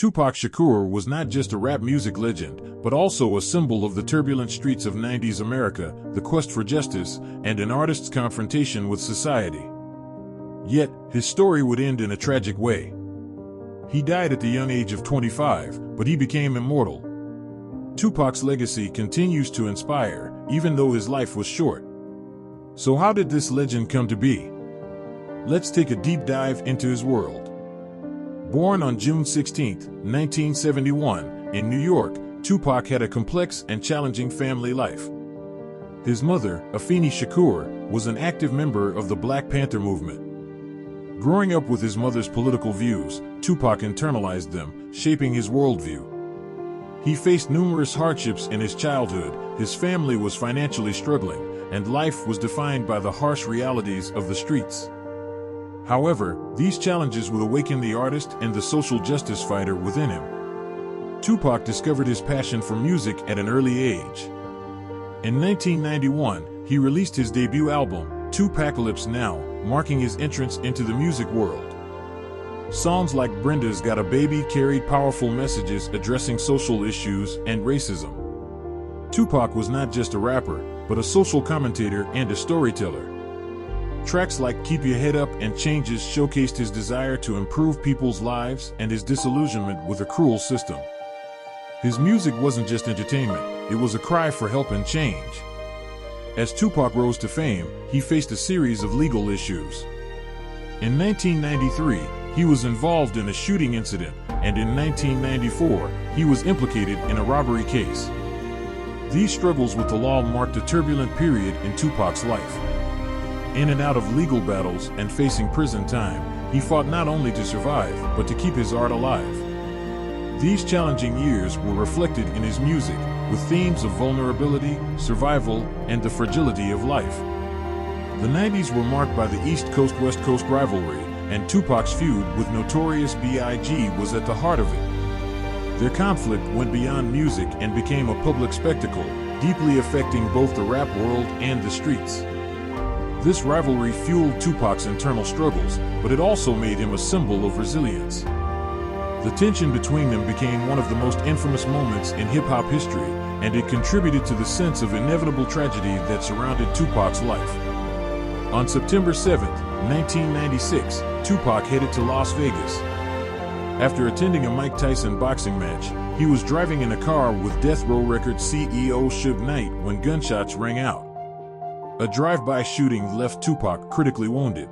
Tupac Shakur was not just a rap music legend, but also a symbol of the turbulent streets of 90s America, the quest for justice, and an artist's confrontation with society. Yet, his story would end in a tragic way. He died at the young age of 25, but he became immortal. Tupac's legacy continues to inspire, even though his life was short. So how did this legend come to be? Let's take a deep dive into his world. Born on June 16, 1971, in New York, Tupac had a complex and challenging family life. His mother, Afeni Shakur, was an active member of the Black Panther movement. Growing up with his mother's political views, Tupac internalized them, shaping his worldview. He faced numerous hardships in his childhood. His family was financially struggling, and life was defined by the harsh realities of the streets. However, these challenges would awaken the artist and the social justice fighter within him. Tupac discovered his passion for music at an early age. In 1991, he released his debut album, Tupacalypse Now, marking his entrance into the music world. Songs like Brenda's Got a Baby carried powerful messages addressing social issues and racism. Tupac was not just a rapper, but a social commentator and a storyteller. Tracks like Keep Your Head Up and Changes showcased his desire to improve people's lives and his disillusionment with a cruel system. His music wasn't just entertainment, it was a cry for help and change. As Tupac rose to fame, he faced a series of legal issues. In 1993, he was involved in a shooting incident, and in 1994, he was implicated in a robbery case. These struggles with the law marked a turbulent period in Tupac's life. In and out of legal battles and facing prison time, he fought not only to survive, but to keep his art alive. These challenging years were reflected in his music, with themes of vulnerability, survival, and the fragility of life. The 90s were marked by the East Coast-West Coast rivalry, and Tupac's feud with Notorious B.I.G. was at the heart of it. Their conflict went beyond music and became a public spectacle, deeply affecting both the rap world and the streets. This rivalry fueled Tupac's internal struggles, but it also made him a symbol of resilience. The tension between them became one of the most infamous moments in hip-hop history, and it contributed to the sense of inevitable tragedy that surrounded Tupac's life. On September 7, 1996, Tupac headed to Las Vegas. After attending a Mike Tyson boxing match, he was driving in a car with Death Row Records CEO Suge Knight when gunshots rang out. A drive-by shooting left Tupac critically wounded.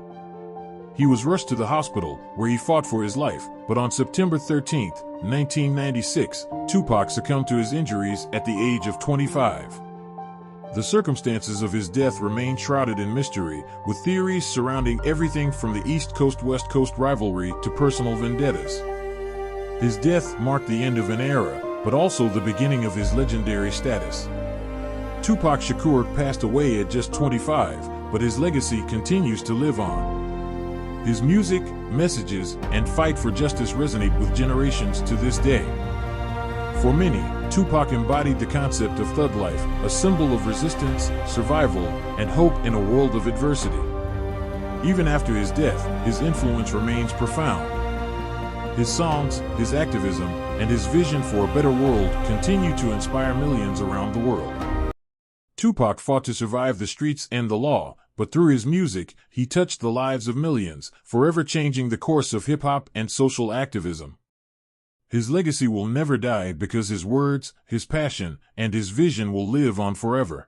He was rushed to the hospital, where he fought for his life, but on September 13, 1996, Tupac succumbed to his injuries at the age of 25. The circumstances of his death remain shrouded in mystery, with theories surrounding everything from the East Coast-West Coast rivalry to personal vendettas. His death marked the end of an era, but also the beginning of his legendary status. Tupac Shakur passed away at just 25, but his legacy continues to live on. His music, messages, and fight for justice resonate with generations to this day. For many, Tupac embodied the concept of thug life, a symbol of resistance, survival, and hope in a world of adversity. Even after his death, his influence remains profound. His songs, his activism, and his vision for a better world continue to inspire millions around the world. Tupac fought to survive the streets and the law, but through his music, he touched the lives of millions, forever changing the course of hip-hop and social activism. His legacy will never die because his words, his passion, and his vision will live on forever.